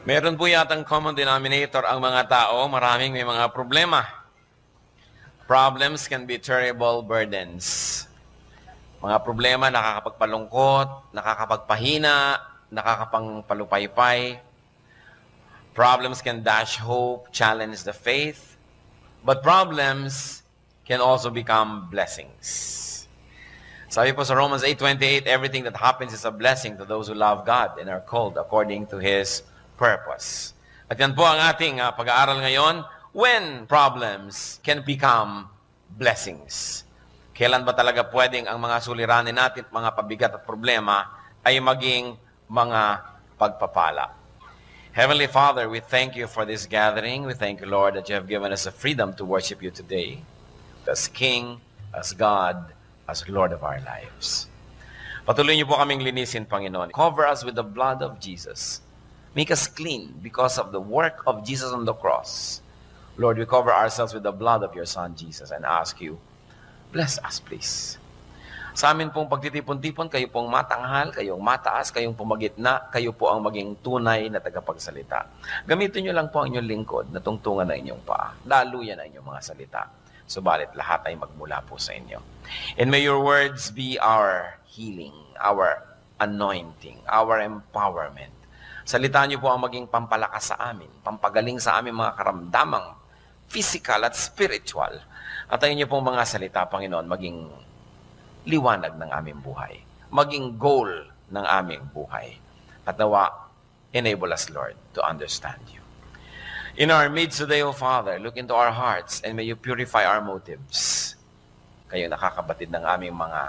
Meron po yatang common denominator ang mga tao, maraming may mga problema. Problems can be terrible burdens. Mga problema nakakapagpalungkot, nakakapagpahina, nakakapangpalupaypay. Problems can dash hope, challenge the faith. But problems can also become blessings. Sabi po sa Romans 8:28, everything that happens is a blessing to those who love God and are called according to His purpose. At yan po ang ating pag-aaral ngayon, when problems can become blessings. Kailan ba talaga pwedeng ang mga suliranin natin, mga pabigat at problema ay maging mga pagpapala? Heavenly Father, we thank you for this gathering. We thank you, Lord, that you have given us the freedom to worship you today as King, as God, as Lord of our lives. Patuloy niyo po kaming linisin, Panginoon. Cover us with the blood of Jesus. Make us clean because of the work of Jesus on the cross. Lord, we cover ourselves with the blood of your Son, Jesus, and ask you, bless us, please. Sa amin pong pagtitipon-tipon, kayo pong matanghal, kayong mataas, kayong pumagitna, kayo po ang maging tunay na tagapagsalita. Gamitin niyo lang po ang inyong lingkod na tungtungan na inyong paa. Daluyan na inyong mga salita. Subalit lahat ay magmula po sa inyo. And may your words be our healing, our anointing, our empowerment. Salita niyo po ang maging pampalakas sa amin, pampagaling sa aming mga karamdamang physical at spiritual. At ang inyo pong mga salita, Panginoon, maging liwanag ng aming buhay, maging goal ng aming buhay. At nawa, enable us, Lord, to understand you. In our midst today, O Father, look into our hearts and may you purify our motives. Kayo nakakabatid ng aming mga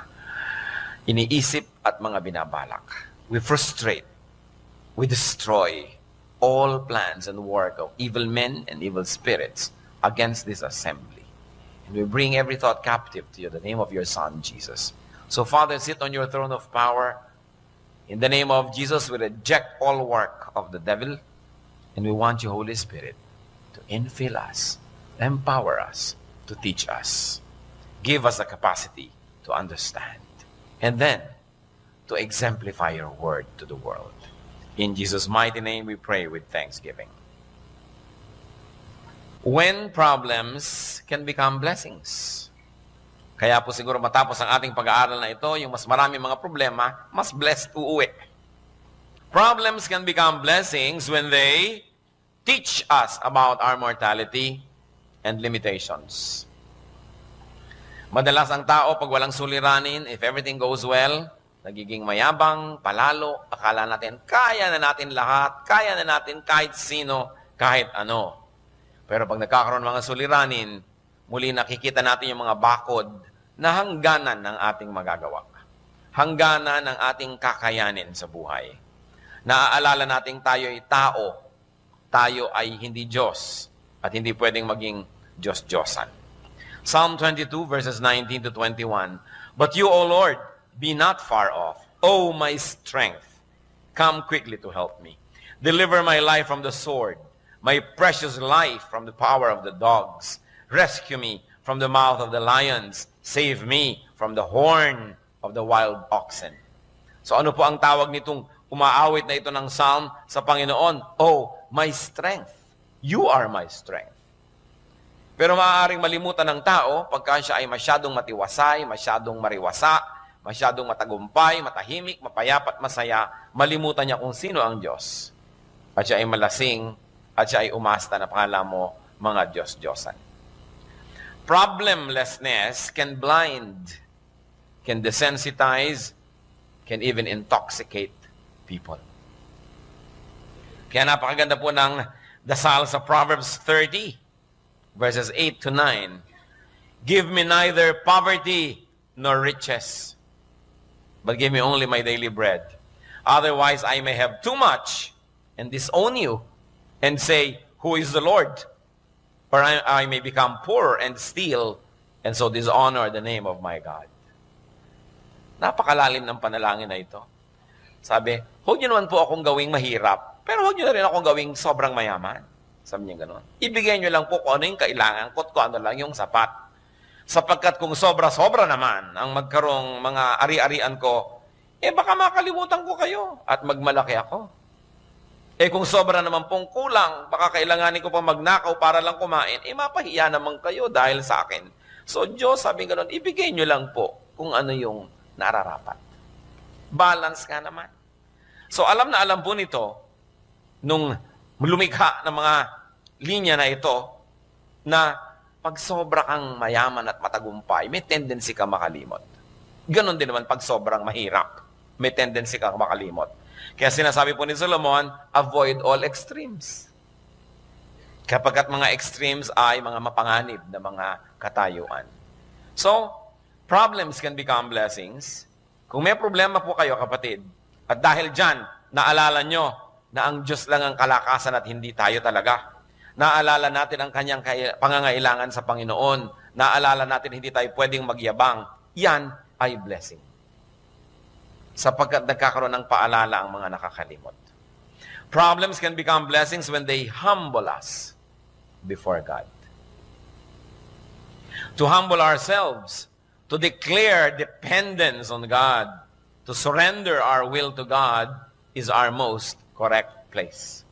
iniisip at mga binabalak. We frustrate, we destroy all plans and work of evil men and evil spirits against this assembly. And we bring every thought captive to you in the name of your Son, Jesus. So, Father, sit on your throne of power. In the name of Jesus, we reject all work of the devil. And we want you, Holy Spirit, to infill us, empower us, to teach us. Give us the capacity to understand. And then, to exemplify your word to the world. In Jesus' mighty name we pray with thanksgiving. When problems can become blessings. Kaya po siguro matapos ang ating pag-aaral na ito, yung mas marami mga problema, mas blessed uuwi. Problems can become blessings when they teach us about our mortality and limitations. Madalas ang tao, pag walang suliranin, if everything goes well, nagiging mayabang, palalo, akala natin, kaya na natin lahat, kaya na natin kahit sino, kahit ano. Pero pag nagkakaroon ng mga suliranin, muli nakikita natin yung mga bakod na hangganan ng ating magagawa. Hangganan ng ating kakayanin sa buhay. Naaalala natin tayo ay tao. Tayo ay hindi Diyos. At hindi pwedeng maging Diyos-Diyosan. Psalm 22 verses 19 to 21. But you, O Lord, be not far off. O my strength, come quickly to help me. Deliver my life from the sword, my precious life from the power of the dogs. Rescue me from the mouth of the lions. Save me from the horn of the wild oxen. So ano po ang tawag nitong umaawit na ito ng psalm sa Panginoon? Oh, my strength. You are my strength. Pero maaaring malimutan ng tao pagka siya ay masyadong matiwasay, masyadong mariwasa, masyadong matagumpay, matahimik, mapayapat, masaya, malimutan niya kung sino ang Diyos. At siya ay malasing, at siya ay umasta na pakala mo mga Diyos-Diyosan. Problemlessness can blind, can desensitize, can even intoxicate people. Kaya napakaganda po ng dasal sa Proverbs 30, verses 8 to 9. Give me neither poverty nor riches, but give me only my daily bread. Otherwise I may have too much and disown you and say, who is the Lord? Or I may become poor and steal and so dishonor the name of my God. Napakalalim ng panalangin na ito. Sabi, huwag niyo naman po akong gawing mahirap, pero huwag niyo na rin akong gawing sobrang mayaman. Sabi niya gano'n. Ibigay niyo lang po kung ano yung kailangan ko at kung ano lang yung sapat. Sapagkat kung sobra-sobra naman ang magkarong mga ari-arian ko, baka makalimutan ko kayo at magmalaki ako. Kung sobra naman pong kulang, baka kailanganin ko pa magnakaw para lang kumain, mapahiya naman kayo dahil sa akin. So, Diyos, sabi gano'n, ibigay nyo lang po kung ano yung nararapat. Balance nga naman. So, alam na alam po nito, nung lumikha ng mga linya na ito, na pag sobra kang mayaman at matagumpay, may tendency ka makalimot. Ganon din naman pag sobrang mahirap, may tendency ka makalimot. Kaya sinasabi po ni Solomon, avoid all extremes. Kapag at mga extremes ay mga mapanganib na mga katayuan. So, problems can become blessings. Kung may problema po kayo, kapatid, at dahil dyan, naalala nyo na ang Diyos lang ang kalakasan at hindi tayo talaga. Naalala natin ang kanyang pangangailangan sa Panginoon. Naalala natin hindi tayo pwedeng magyabang. Yan ay blessing. Sapagkat nagkakaroon ng paalala ang mga nakakalimot. Problems can become blessings when they humble us before God. To humble ourselves, to declare dependence on God, to surrender our will to God is our most correct place.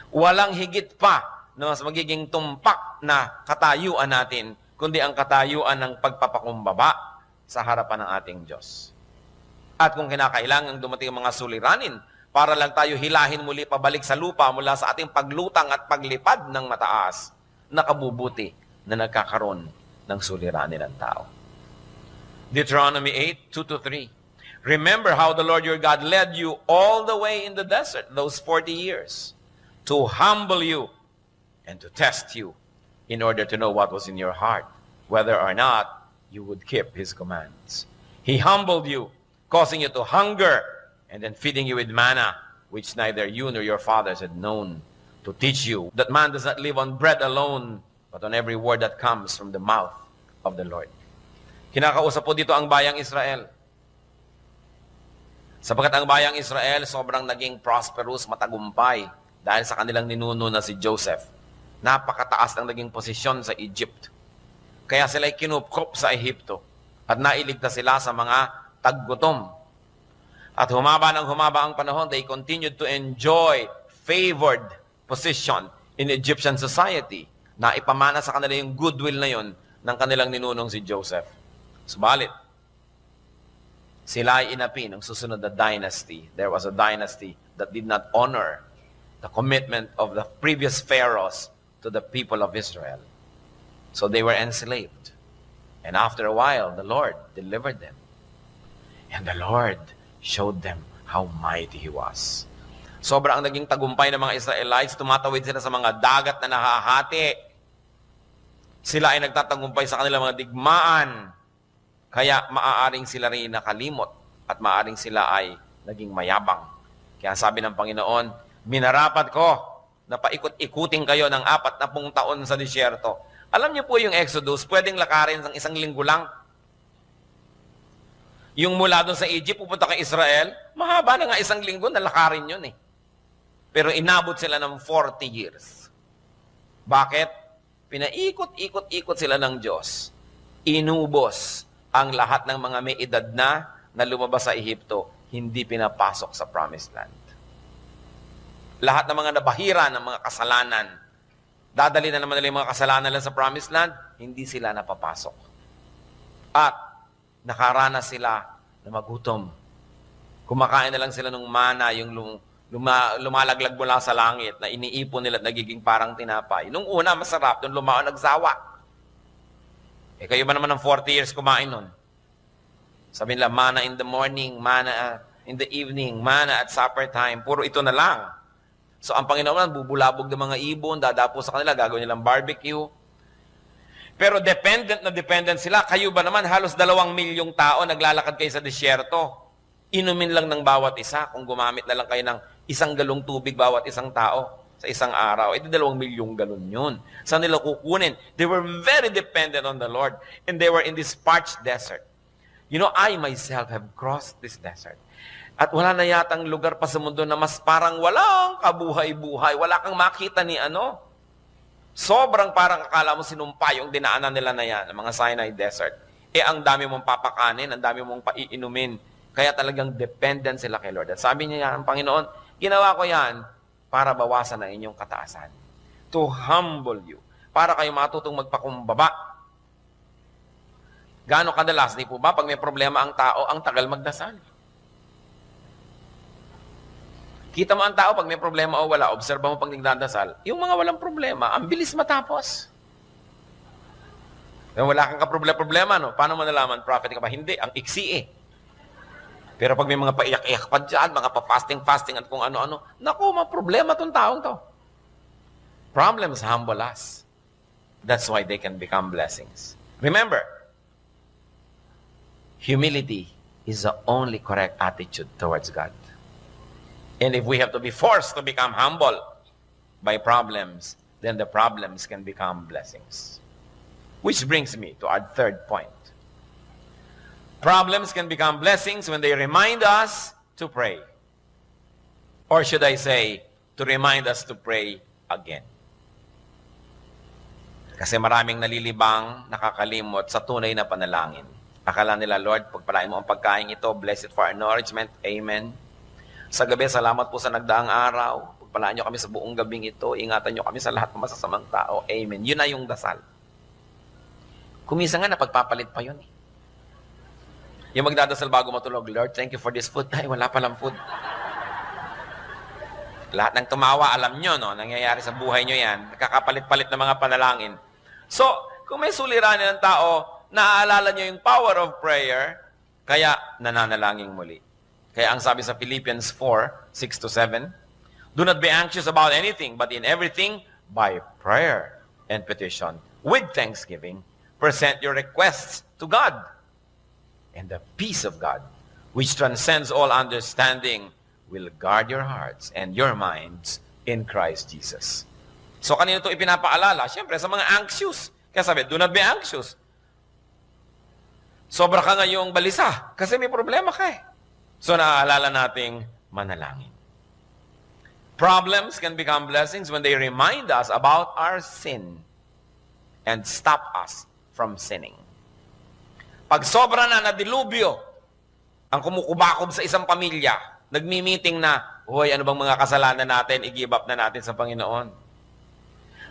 Walang higit pa na mas magiging tumpak na katayuan natin, kundi ang katayuan ng pagpapakumbaba sa harapan ng ating Diyos. At kung kinakailangan dumating ang mga suliranin para lang tayo hilahin muli pabalik sa lupa mula sa ating paglutang at paglipad ng mataas, nakabubuti na nagkakaroon ng suliranin ng tao. Deuteronomy 8:2-3. Remember how the Lord your God led you all the way in the desert, those 40 years, to humble you and to test you in order to know what was in your heart, whether or not you would keep His commands. He humbled you, causing you to hunger, and then feeding you with manna, which neither you nor your fathers had known, to teach you that man does not live on bread alone, but on every word that comes from the mouth of the Lord. Kinakausap po dito ang bayang Israel. Sapagkat ang bayang Israel sobrang naging prosperous, matagumpay, dahil sa kanilang ninuno na si Joseph. Napakataas ang naging posisyon sa Egypt. Kaya sila'y kinupkop sa Ehipto at nailigtas sila sa mga taggutom. At humaba ang panahon, they continued to enjoy favored position in Egyptian society na ipamana sa kanila yung goodwill na yon ng kanilang ninunong si Joseph. Subalit, sila ay inapi ng susunod na dynasty. There was a dynasty that did not honor the commitment of the previous pharaohs to the people of Israel. So they were enslaved. And after a while, the Lord delivered them. And the Lord showed them how mighty He was. Sobra ang naging tagumpay ng mga Israelites. Tumatawid sila sa mga dagat na nahahati. Sila ay nagtatagumpay sa kanilang mga digmaan. Kaya maaaring sila rin nakalimot at maaaring sila ay naging mayabang. Kaya sabi ng Panginoon, minarapat ko na paikot-ikutin kayo ng 40 taon sa disyerto. Alam niyo po yung Exodus, pwedeng lakarin ng 1 linggo lang. Yung mula doon sa Egypt, pupunta kay Israel, mahaba na nga 1 linggo, nalakarin yun eh. Pero inabot sila ng 40 years. Bakit? Pinaikot-ikot-ikot sila ng Diyos. Inubos ang lahat ng mga may edad na lumabas sa Ehipto, hindi pinapasok sa Promised Land. Lahat ng mga nabahira ng mga kasalanan, dadali na naman nila yung mga kasalanan lang sa Promised Land, hindi sila napapasok. At nakaranas sila na magutom. Kumakain na lang sila ng mana, yung lumalaglag mula sa langit, na iniipon nila at nagiging parang tinapay. Nung una, masarap. Nung lumao, nagsawa. Kayo ba naman ng 40 years kumain nun? Sabi nila, mana in the morning, mana in the evening, mana at supper time. Puro ito na lang. So, ang Panginoon, bubulabog ng mga ibon, dadapo sa kanila, gagawin nilang barbecue. Pero dependent sila. Kayo ba naman, halos 2 milyong tao naglalakad kayo sa disyerto. Inumin lang ng bawat isa kung gumamit na lang kayo ng 1 galong tubig bawat isang tao sa isang araw. 2 milyong galon yun. Saan nila kukunin? They were very dependent on the Lord. And they were in this parched desert. You know, I myself have crossed this desert. At wala na yatang lugar pa sa mundo na mas parang walang kabuhay-buhay. Wala kang makita ni ano. Sobrang parang akala mo sinumpa yung dinaanan nila na yan, mga Sinai Desert. Ang dami mong papakanin, ang dami mong paiinumin. Kaya talagang dependent sila kay Lord. At sabi niya yan, ang Panginoon, ginawa ko yan para bawasan ang inyong kataasan. To humble you. Para kayo matutong magpakumbaba. Gaano kadalas, di po ba, pag may problema ang tao, ang tagal magdasal. Kita mo ang tao, pag may problema o wala, obserba mo pag nagdadasal, yung mga walang problema, ang bilis matapos. Wala kang kaproblema, no? Paano mo nalaman, prophet ka ba? Hindi, ang iksi eh. Pero pag may mga paiyak-iyak pa dyan, mga pa-fasting at kung ano-ano, naku, mga problema tong taong to. Problems humble us. That's why they can become blessings. Remember, humility is the only correct attitude towards God. And if we have to be forced to become humble by problems, then the problems can become blessings. Which brings me to our third point. Problems can become blessings when they remind us to pray. Or should I say, to remind us to pray again. Kasi maraming nalilibang, nakakalimot sa tunay na panalangin. Akala nila, Lord, pagpalain mo ang pagkain ito, bless it for our nourishment. Amen. Sa gabi, salamat po sa nagdaang araw. Pagpalaan nyo kami sa buong gabing ito. Ingatan nyo kami sa lahat ng masasamang tao. Amen. Yun na yung dasal. Kumisa nga, napagpapalit pa yun eh. Yung magdadasal bago matulog, Lord, thank you for this food. Ay, wala palang food. Lahat ng tumawa, alam nyo, no? Nangyayari sa buhay nyo yan. Nakakapalit-palit ng mga panalangin. So, kung may suliranin ng tao, naaalala nyo yung power of prayer, kaya nananalangin muli. Kaya ang sabi sa Philippians 4:6-7, do not be anxious about anything, but in everything, by prayer and petition, with thanksgiving, present your requests to God. And the peace of God, which transcends all understanding, will guard your hearts and your minds in Christ Jesus. So, kanino ito ipinapaalala? Siyempre, sa mga anxious. Kaya sabi, do not be anxious. Sobra ka ngayong balisa kasi may problema ka eh. So, naaalala nating manalangin. Problems can become blessings when they remind us about our sin and stop us from sinning. Pag sobra na dilubyo ang kumukubakob sa isang pamilya, nagmi-meeting na, hoy, ano bang mga kasalanan natin, i-give up na natin sa Panginoon.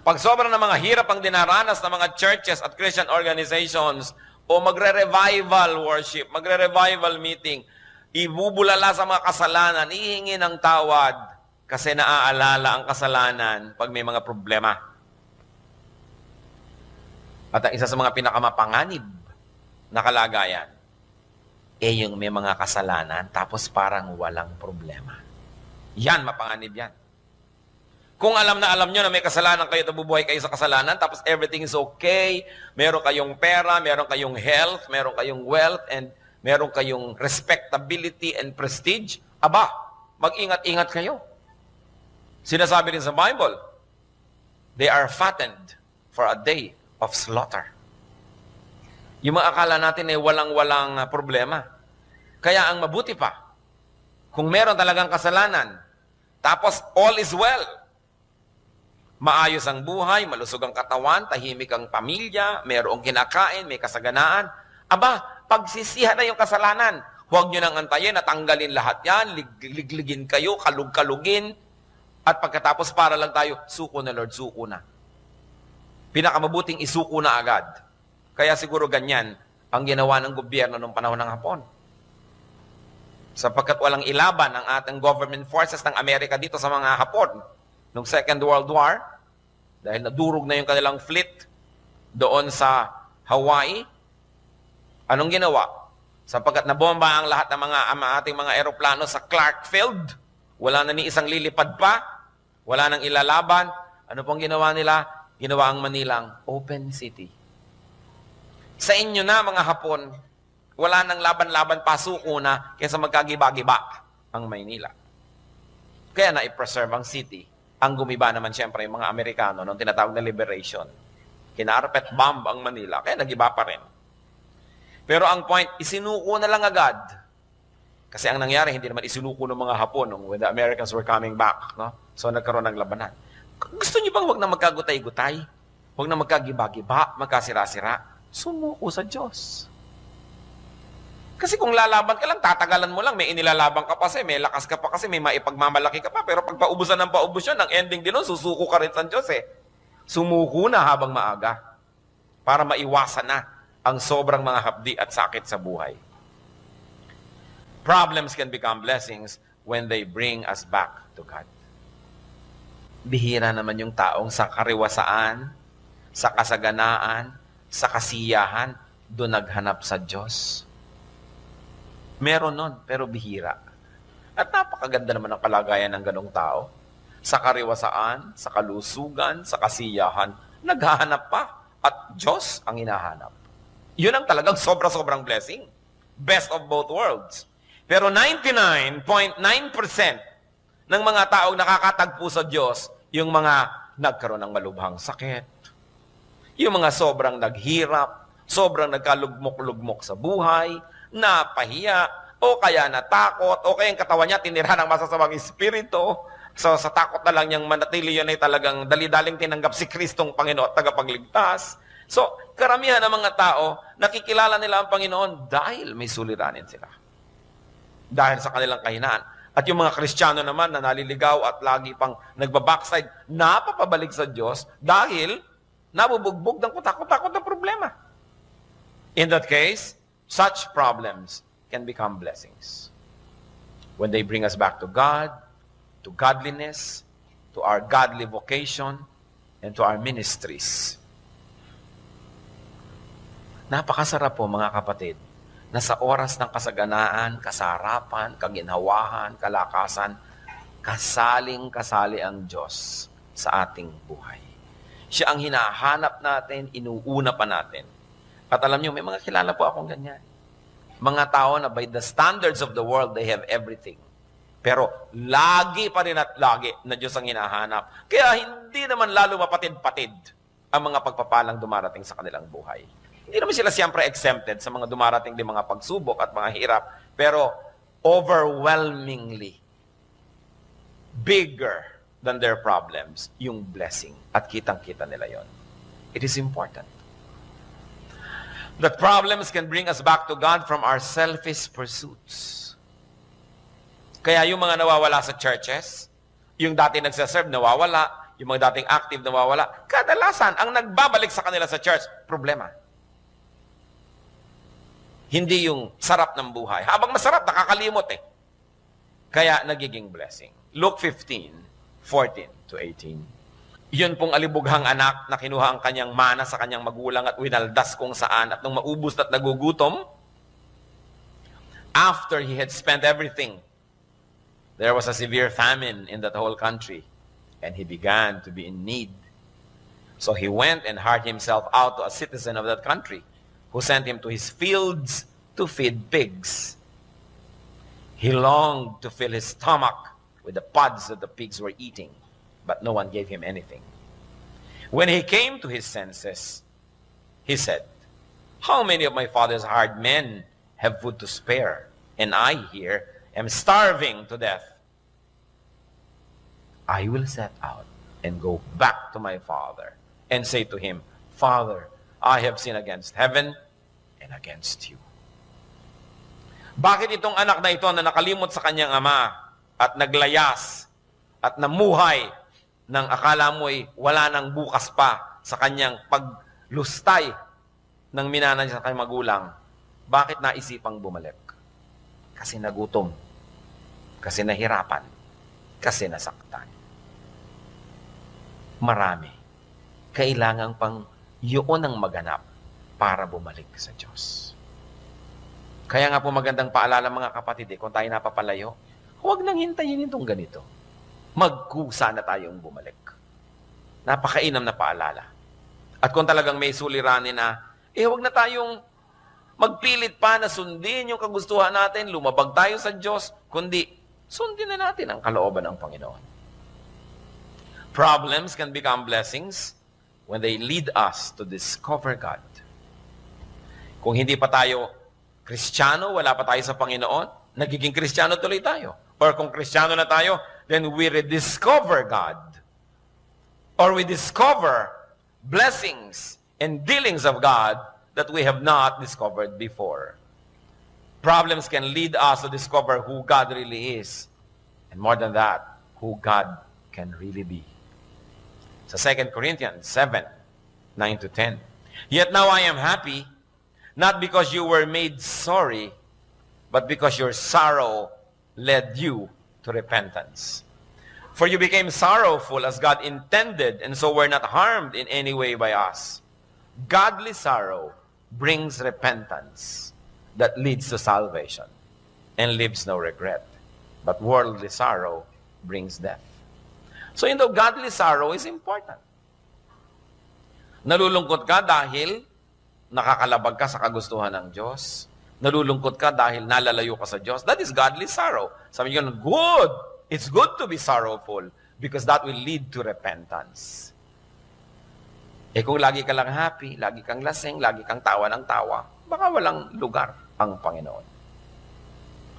Pag sobra na mga hirap ang dinaranas ng mga churches at Christian organizations, o magre-revival worship, magre-revival meeting, ibubulala sa mga kasalanan, ihingi ng tawad, kasi naaalala ang kasalanan pag may mga problema. At ang isa sa mga pinakamapanganib na kalagayan, yung may mga kasalanan, tapos parang walang problema. Yan, mapanganib yan. Kung alam nyo na may kasalanan kayo at nabubuhay kayo sa kasalanan, tapos everything is okay, meron kayong pera, meron kayong health, meron kayong wealth, and meron kayong respectability and prestige, aba, mag-ingat-ingat kayo. Sinasabi rin sa Bible, they are fattened for a day of slaughter. Yung mga akala natin ay walang-walang problema. Kaya ang mabuti pa, kung meron talagang kasalanan, tapos all is well, maayos ang buhay, malusog ang katawan, tahimik ang pamilya, mayroong kinakain, may kasaganaan. Aba, pagsisihan na yung kasalanan. Huwag nyo nang antayin, natanggalin lahat yan, ligligin kayo, kalug-kalugin. At pagkatapos para lang tayo, suko na Lord, suko na. Pinakamabuting isuko na agad. Kaya siguro ganyan ang ginawa ng gobyerno noong panahon ng Hapon. Sapagkat walang ilaban ang ating government forces ng Amerika dito sa mga Hapon. Noong Second World War, dahil nadurog na yung kanilang fleet doon sa Hawaii, anong ginawa? Sapagkat nabomba ang lahat ng ating mga eroplano sa Clark Field, wala na ni isang lilipad pa, wala nang ilalaban, ano pong ginawa nila? Ginawa ang Manilang open city. Sa inyo na, mga Hapon, wala nang laban-laban, pasuko na, kaysa magkagiba-giba ang Maynila. Kaya na-preserve ang city. Ang gumiba naman siyempre yung mga Amerikano nung tinatawag na liberation. Kinarpet bomb ang Manila, kaya nagiba pa rin. Pero ang point, isinuko na lang agad. Kasi ang nangyari, hindi naman isinuko ng mga Hapon when the Americans were coming back. No? So nagkaroon ng labanan. Gusto niyo bang wag na magkagutay-gutay? Wag na magkagiba-giba, magkasira-sira? Sumuko sa Diyos. Kasi kung lalaban ka lang, tatagalan mo lang, may inilalaban ka pa kasi, may lakas ka pa kasi, may maipagmamalaki ka pa. Pero pag paubusan ng paubos yun, ang ending din nun, susuko ka rin sa Diyos eh. Sumuko na habang maaga para maiwasan na ang sobrang mga hapdi at sakit sa buhay. Problems can become blessings when they bring us back to God. Bihira naman yung taong sa kariwasaan, sa kasaganaan, sa kasiyahan, doon naghanap sa Diyos. Meron nun, pero bihira. At napakaganda naman ang kalagayan ng ganong tao. Sa kariwasaan, sa kalusugan, sa kasiyahan, naghahanap pa. At Diyos ang hinahanap. Yun ang talagang sobra-sobrang blessing. Best of both worlds. Pero 99.9% ng mga taong nakakatagpo sa Diyos, yung mga nagkaroon ng malubhang sakit, yung mga sobrang naghirap, sobrang nagkalugmok-lugmok sa buhay, napahiya, o kaya natakot, o kaya yung katawan niya tinira ng masasamang espiritu. So sa takot na lang niyang manatili, yun ay talagang dali-daling tinanggap si Kristong Panginoon at tagapagligtas. So karamihan ng mga tao, nakikilala nila ang Panginoon dahil may suliranin sila. Dahil sa kanilang kahinaan. At yung mga Kristiyano naman na naliligaw at lagi pang nagbabackside, napapabalik sa Diyos dahil nabubugbog ng kutakot-takot na problema. In that case, such problems can become blessings. When they bring us back to God, to godliness, to our godly vocation, and to our ministries. Napakasarap po mga kapatid, na sa oras ng kasaganaan, kasarapan, kaginhawahan, kalakasan, kasaling-kasali ang Diyos sa ating buhay. Siya ang hinahanap natin, inuuna pa natin. At alam niyo, may mga kilala po akong ganyan. Mga tao na by the standards of the world, they have everything. Pero lagi pa rin at lagi na Diyos ang hinahanap. Kaya hindi naman lalo mapatid-patid ang mga pagpapalang dumarating sa kanilang buhay. Hindi naman sila siyempre exempted sa mga dumarating din mga pagsubok at mga hirap. Pero overwhelmingly, bigger than their problems, yung blessing. At kitang-kita nila yon. It is important. That problems can bring us back to God from our selfish pursuits. Kaya yung mga nawawala sa churches, yung dati nagsaserve, nawawala, yung mga dating active, nawawala, kadalasan, ang nagbabalik sa kanila sa church, problema. Hindi yung sarap ng buhay. Habang masarap, nakakalimot eh. Kaya nagiging blessing. Luke 15:14-18. Yun pong alibughang anak na kinuha ang kanyang mana sa kanyang magulang at winaldas kung saan at nung maubos at nagugutom, after he had spent everything, there was a severe famine in that whole country and he began to be in need. So he went and hired himself out to a citizen of that country who sent him to his fields to feed pigs. He longed to fill his stomach with the pods that the pigs were eating, but no one gave him anything. When he came to his senses, he said, "How many of my father's hired men have food to spare, and I here am starving to death? I will set out and go back to my father and say to him, Father, I have sinned against heaven and against you." Bakit itong anak na ito na nakalimot sa kanyang ama at naglayas at namuhay nang akala mo'y wala nang bukas pa sa kanyang paglustay ng minana niya sa kanyang magulang, bakit naisipang bumalik? Kasi nagutom, kasi nahirapan, kasi nasaktan. Marami. Kailangan pang yun ang maganap para bumalik sa Diyos. Kaya nga po magandang paalala mga kapatid, kung tayo napapalayo, huwag nang hintayin itong ganito. Magkusa na tayong bumalik. Napakainam na paalala. At kung talagang may suliranin na, huwag na tayong magpilit pa na sundin yung kagustuhan natin, lumabag tayo sa Diyos, kundi sundin na natin ang kalooban ng Panginoon. Problems can become blessings when they lead us to discover God. Kung hindi pa tayo Kristiyano, wala pa tayo sa Panginoon, nagiging Kristiyano tuloy tayo. Or kung Kristiyano na tayo, then we rediscover God. Or we discover blessings and dealings of God that we have not discovered before. Problems can lead us to discover who God really is. And more than that, who God can really be. Sa 2 Corinthians 7, 9 to 10. Yet now I am happy, not because you were made sorry, but because your sorrow led you to repentance. For you became sorrowful as God intended, and so were not harmed in any way by us. Godly sorrow brings repentance that leads to salvation and leaves no regret. But worldly sorrow brings death. So godly sorrow is important. Nalulungkot ka dahil nakakalabag ka sa kagustuhan ng Diyos. Nalulungkot ka dahil nalalayo ka sa Diyos. That is godly sorrow. Sabi niyo, good. It's good to be sorrowful because that will lead to repentance. Kung lagi ka lang happy, lagi kang lasing, lagi kang tawa ng tawa, baka walang lugar ang Panginoon.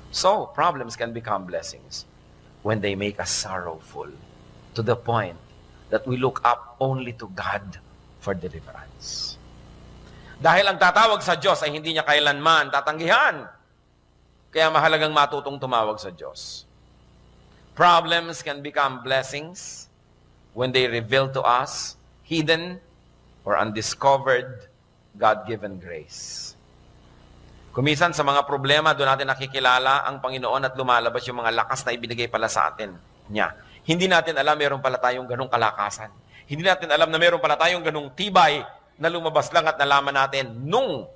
So, problems can become blessings when they make us sorrowful to the point that we look up only to God for deliverance. Dahil ang tatawag sa Diyos ay hindi niya kailanman tatanggihan. Kaya mahalagang matutong tumawag sa Diyos. Problems can become blessings when they reveal to us hidden or undiscovered God-given grace. Kumisan sa mga problema, doon natin nakikilala ang Panginoon at lumalabas yung mga lakas na ibinigay pala sa atin niya. Hindi natin alam meron pala tayong ganong kalakasan. Hindi natin alam na meron pala tayong ganong tibay na lumabas lang at nalaman natin nung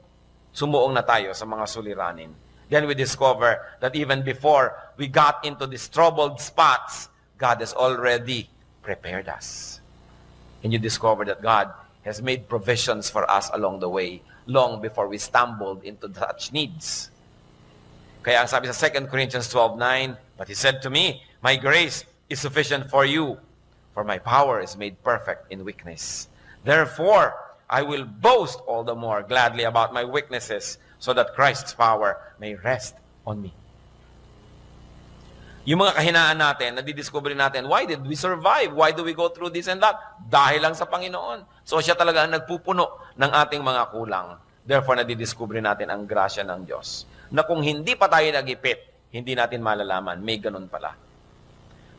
sumuong na tayo sa mga suliranin. Then we discover that even before we got into these troubled spots, God has already prepared us. And you discover that God has made provisions for us along the way, long before we stumbled into such needs. Kaya ang sabi sa 2 Corinthians 12:9, but He said to me, my grace is sufficient for you, for my power is made perfect in weakness. Therefore, I will boast all the more gladly about my weaknesses, so that Christ's power may rest on me. Yung mga kahinaan natin, nadidiscover natin, why did we survive? Why do we go through this and that? Dahil lang sa Panginoon. So siya talaga ang nagpupuno ng ating mga kulang. Therefore, nadidiscover natin ang grasya ng Diyos. Na kung hindi pa tayo nagipit, hindi natin malalaman. May ganun pala.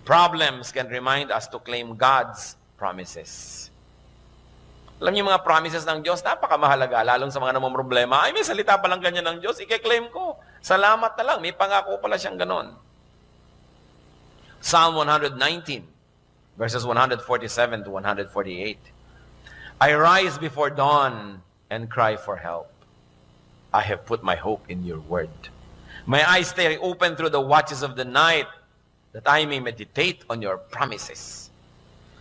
Problems can remind us to claim God's promises. Alam niyo mga promises ng Diyos, napakamahalaga, lalong sa mga namang problema. Ay, may salita pa lang ganyan ng Diyos, i-claim ko. Salamat na lang, may pangako pala siyang ganon. Psalm 119, verses 147 to 148. I rise before dawn and cry for help. I have put my hope in your word. My eyes stay open through the watches of the night, that I may meditate on your promises.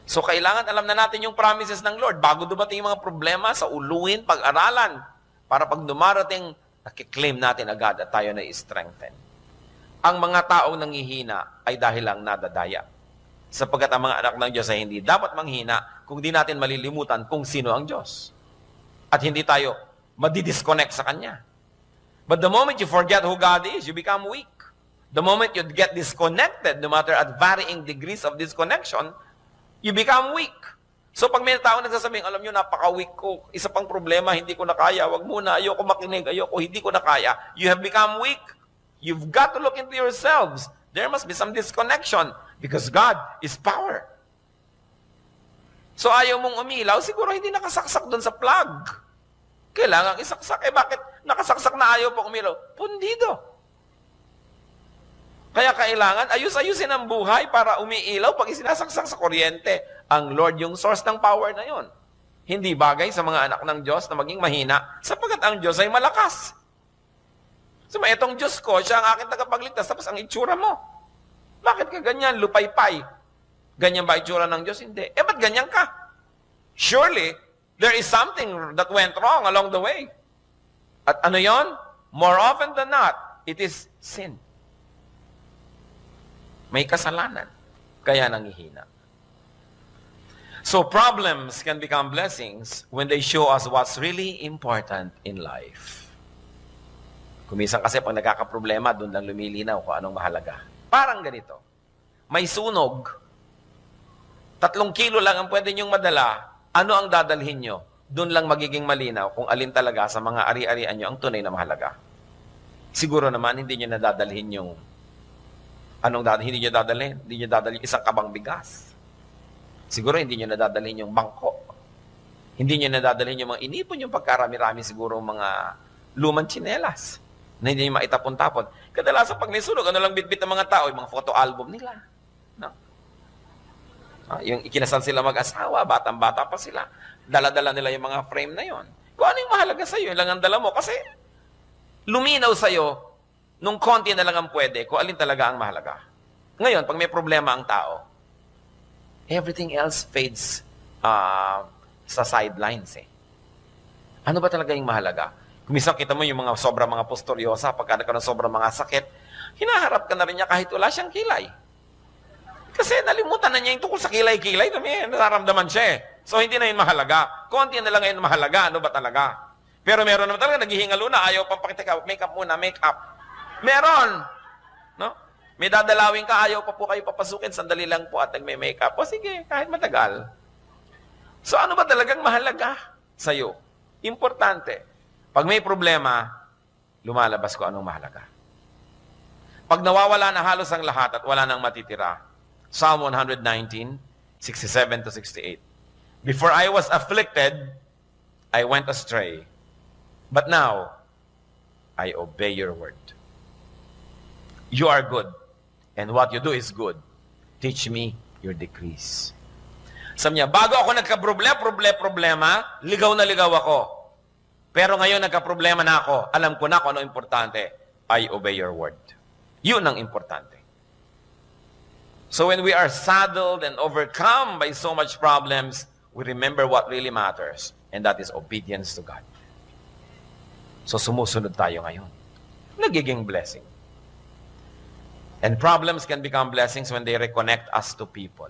So kailangan alam na natin yung promises ng Lord bago dumating yung mga problema sa uluin, pag-aralan, para pag dumarating, nakiklaim natin agad at tayo na i-strengthen. Ang mga taong nanghihina ay dahil lang nadadaya. Sapagkat ang mga anak ng Diyos ay hindi dapat manghina kung di natin malilimutan kung sino ang Diyos. At hindi tayo madidisconnect sa Kanya. But the moment you forget who God is, you become weak. The moment you get disconnected, no matter at varying degrees of disconnection, you become weak. So pag may tao nagsasabing, alam nyo, napaka-weak ko, isa pang problema, hindi ko na kaya, wag muna, ayoko makinig, ayoko, hindi ko na kaya, you have become weak. You've got to look into yourselves. There must be some disconnection because God is power. So ayaw mong umilaw, siguro hindi nakasaksak doon sa plug. Kailangan isaksak. Bakit nakasaksak na ayaw pang umilaw? Pundido. Kaya kailangan ayus-ayusin ang buhay para umiilaw pag isinasaksak sa kuryente. Ang Lord yung source ng power na yon. Hindi bagay sa mga anak ng Diyos na maging mahina sapagkat ang Diyos ay malakas. So, itong Diyos ko, siya ang aking tagapagligtas, tapos ang itsura mo. Bakit ka ganyan? Lupay-pay. Ganyan ba itsura ng Diyos? Hindi. Ba't ganyan ka? Surely, there is something that went wrong along the way. At ano yon? More often than not, it is sin. May kasalanan. Kaya nangihina. So, problems can become blessings when they show us what's really important in life. Kumisan kasi pag nagkakaproblema, doon lang lumilinaw kung anong mahalaga. Parang ganito. May sunog. 3 kilo lang ang pwede niyong madala. Ano ang dadalhin niyo? Doon lang magiging malinaw kung alin talaga sa mga ari-arian niyo ang tunay na mahalaga. Siguro naman, hindi nyo nadadalhin yung, hindi nyo dadalhin? Hindi nyo dadalhin isang kabang bigas. Siguro hindi nyo nadadalhin yung bangko. Hindi nyo nadadalhin yung mga inipon yung pagkarami-rami siguro mga lumang tsinelas na hindi nyo maitapon-tapon. Kadalasan pag nisunog, ano lang bitbit ng mga tao? Yung mga photo album nila. No? Yung ikinasal sila mag-asawa, batang-bata pa sila. Dala-dala nila yung mga frame na yon. Kung ano yung mahalaga sa'yo, yun lang ang dala mo. Kasi luminaw sa'yo, nung konti na lang ang pwede, kung alin talaga ang mahalaga. Ngayon, pag may problema ang tao, everything else fades sa sidelines eh. Ano ba talaga yung mahalaga? Kung minsan kita mo yung mga sobrang mga posturyosa, pagka nagkaroon ng sobrang mga sakit, hinaharap ka na rin niya kahit wala siyang kilay. Kasi nalimutan na niya yung tungkol sa kilay-kilay, nararamdaman siya eh. So hindi na yun mahalaga. Konti na lang yun mahalaga, ano ba talaga? Pero meron naman talaga, naghihingalo na, ayaw pang pakita, make up muna, make up. Meron! No? May dadalawin ka, ayaw pa po kayo papasukin, sandali lang po at nagme-make up. O sige, kahit matagal. So ano ba talagang mahalaga sa'yo? Importante. Pag may problema, lumalabas ko anong mahalaga. Pag nawawala na halos ang lahat at wala nang matitira, Psalm 119, 67 to 68. Before I was afflicted, I went astray. But now, I obey your word. You are good, and what you do is good. Teach me your decrees. Sabi niya, bago ako nagka-problema, ligaw na ligaw ako. Pero ngayon nagka-problema na ako, alam ko na kung ano importante. I obey your word. Yun ang importante. So when we are saddled and overcome by so much problems, we remember what really matters, and that is obedience to God. So sumusunod tayo ngayon. Nagiging blessing. And problems can become blessings when they reconnect us to people.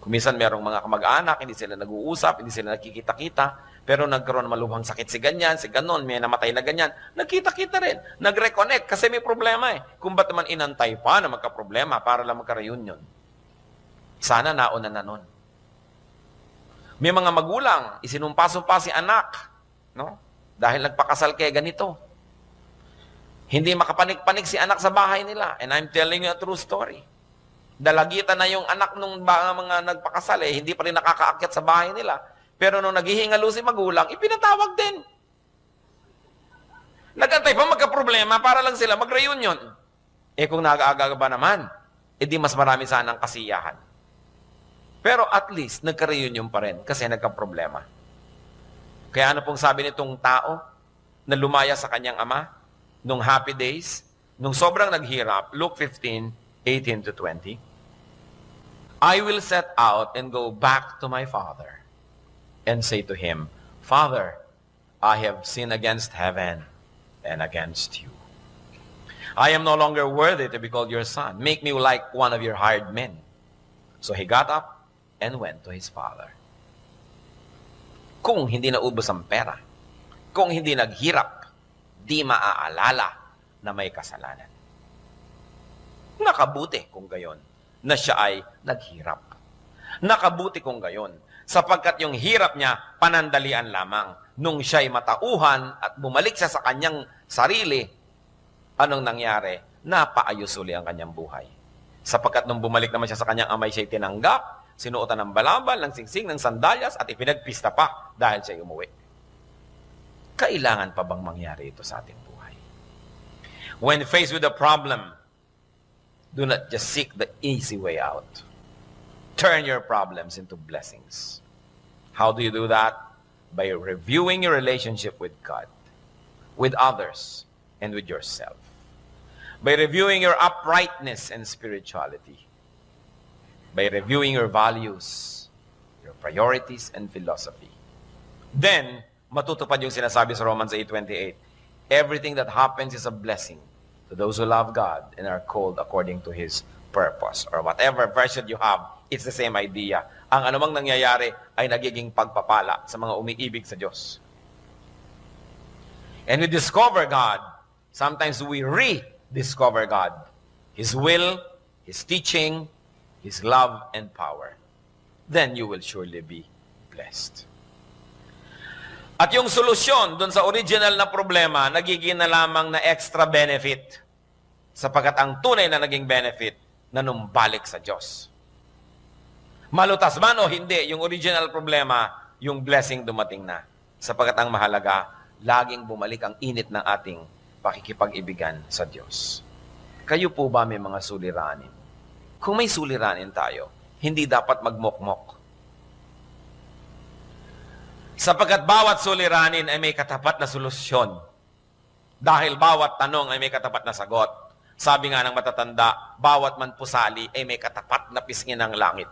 Kung minsan merong mga kamag-anak, hindi sila nag-uusap, hindi sila nakikita-kita, pero nagkaroon ng malubhang sakit si ganyan, si ganon, may namatay na ganyan, nagkita-kita rin, nag-reconnect kasi may problema eh. Kung ba't naman inantay pa na magka-problema para lang magka-reunion? Sana nauna na nun. May mga magulang, isinumpa-sumpa si anak, no? Dahil nagpakasal kay ganito. Hindi makapanik-panik si anak sa bahay nila. And I'm telling you a true story. Dalagitan na yung anak ng mga nagpakasal eh, hindi pa rin nakakaakyat sa bahay nila. Pero nung naghihingalo si magulang, ipinatawag din. Nagantay pa magka-problema para lang sila mag-reunion. Eh kung nag-aaga ba naman, edi mas marami sanang kasiyahan. Pero at least, nagka-reunion pa rin kasi nagka-problema. Kaya ano pong sabi nitong tao na lumaya sa kanyang ama nung happy days, nung sobrang naghirap, Luke 15, 18 to 20, I will set out and go back to my father and say to him, Father, I have sinned against heaven and against you. I am no longer worthy to be called your son. Make me like one of your hired men. So he got up and went to his father. Kung hindi naubos ang pera, kung hindi naghirap, di maaalala na may kasalanan. Nakabuti kung gayon na siya ay naghirap. Nakabuti kung gayon sapagkat yung hirap niya panandalian lamang. Nung siya ay matauhan at bumalik siya sa kanyang sarili, anong nangyari? Napaayos uli ang kanyang buhay. Sapagkat nung bumalik naman siya sa kanyang amay, siya'y tinanggap, sinuotan ng balabal, ng singsing, ng sandalyas, at ipinagpista pa dahil siya'y umuwi. Kailangan pa bang mangyari ito sa ating buhay? When faced with a problem, do not just seek the easy way out. Turn your problems into blessings. How do you do that? By reviewing your relationship with God, with others, and with yourself. By reviewing your uprightness and spirituality. By reviewing your values, your priorities, and philosophy. Then, matutupad yung sinasabi sa Romans 8:28. Everything that happens is a blessing to those who love God and are called according to His purpose. Or whatever version you have, it's the same idea. Ang anumang nangyayari ay nagiging pagpapala sa mga umiibig sa Diyos. And we discover God. Sometimes we rediscover God. His will, His teaching, His love and power. Then you will surely be blessed. At yung solusyon dun sa original na problema, nagiging na lamang na extra benefit. Sapagkat ang tunay na naging benefit, nanumbalik sa Diyos. Malutas man o hindi, yung original problema, yung blessing dumating na. Sapagkat ang mahalaga, laging bumalik ang init ng ating pakikipag-ibigan sa Diyos. Kayo po ba may mga suliranin? Kung may suliranin tayo, hindi dapat magmokmok. Sapagkat bawat suliranin ay may katapat na solusyon. Dahil bawat tanong ay may katapat na sagot. Sabi nga ng matatanda, bawat man pusali ay may katapat na pisngin ng langit.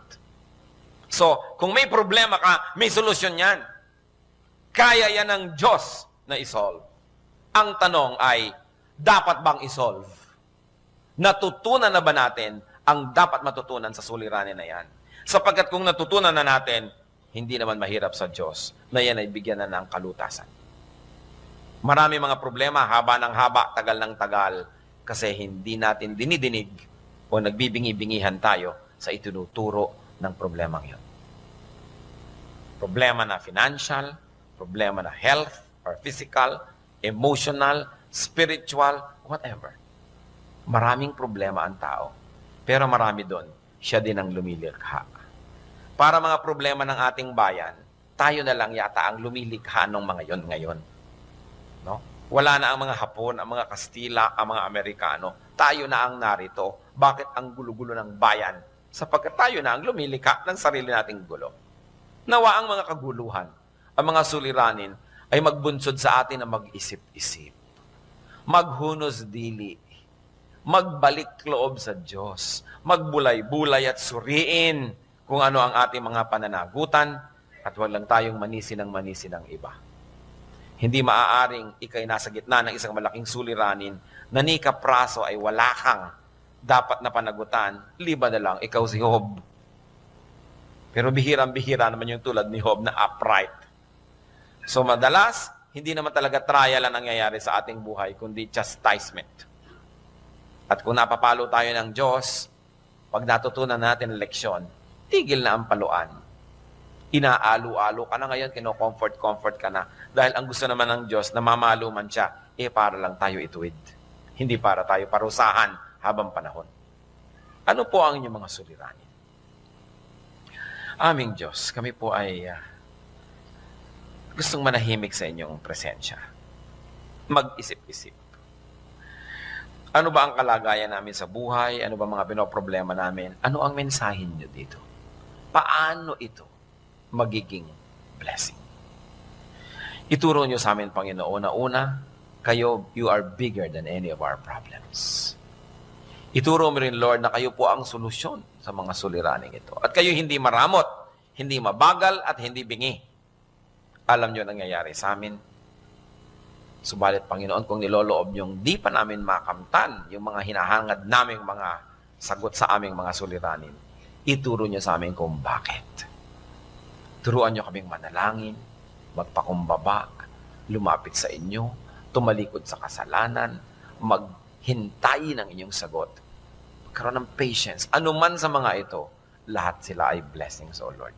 So, kung may problema ka, may solusyon yan. Kaya yan ng Diyos na isolve. Ang tanong ay, dapat bang isolve? Natutunan na ba natin ang dapat matutunan sa suliranin na yan? Sapagkat kung natutunan na natin, hindi naman mahirap sa Diyos na yan ay bigyan na ng kalutasan. Marami mga problema, haba ng haba, tagal ng tagal, kasi hindi natin dinidinig o nagbibingi-bingihan tayo sa itinuturo ng problemang yun. Problema na financial, problema na health or physical, emotional, spiritual, whatever. Maraming problema ang tao. Pero marami doon, siya din ang lumilikha. Para mga problema ng ating bayan, tayo na lang yata ang lumilikha ng mga yon ngayon. No? Wala na ang mga Hapon, ang mga Kastila, ang mga Amerikano. Tayo na ang narito. Bakit ang gulo-gulo ng bayan? Sapagkat tayo na ang lumilikha ng sarili nating gulo. Nawa ang mga kaguluhan, ang mga suliranin, ay magbunsod sa atin na mag-isip-isip. Maghunos dili. Magbalik loob sa Diyos. Magbulay-bulay at suriin kung ano ang ating mga pananagutan at huwag lang tayong manisi ng iba. Hindi maaaring ikay nasa gitna ng isang malaking suliranin na ni kapraso ay wala kang dapat na panagutan, liba na lang ikaw si Job. Pero bihirang-bihira naman yung tulad ni Job na upright. So madalas, hindi naman talaga trial ang nangyayari sa ating buhay, kundi chastisement. At kung napapalo tayo ng Diyos, pag natutunan natin ang leksyon, tigil na ang paluan. Inaalu-alo ka na ngayon, kino-comfort ka na. Dahil ang gusto naman ng Diyos na mamalo man siya, para lang tayo ituwid. Hindi para tayo parusahan habang panahon. Ano po ang inyong mga suliranin? Aming Diyos, kami po ay gustong manahimik sa inyong presensya. Mag-isip-isip. Ano ba ang kalagayan namin sa buhay? Ano ba mga pinoproblema namin? Ano ang mensahin nyo dito? Paano ito magiging blessing? Ituro nyo sa amin, Panginoon, na una, kayo, you are bigger than any of our problems. Ituro mo rin, Lord, na kayo po ang solusyon sa mga suliraning ito. At kayo hindi maramot, hindi mabagal, at hindi bingi. Alam nyo nangyayari sa amin. Subalit, Panginoon, kung niloloob niyong di pa namin makamtan yung mga hinahangad naming mga sagot sa aming mga suliranin, ituro niyo sa amin kung bakit. Turuan niyo kaming manalangin, magpakumbaba, lumapit sa inyo, tumalikod sa kasalanan, maghintay ng inyong sagot, magkaroon ng patience. Ano man sa mga ito, lahat sila ay blessings, O Lord.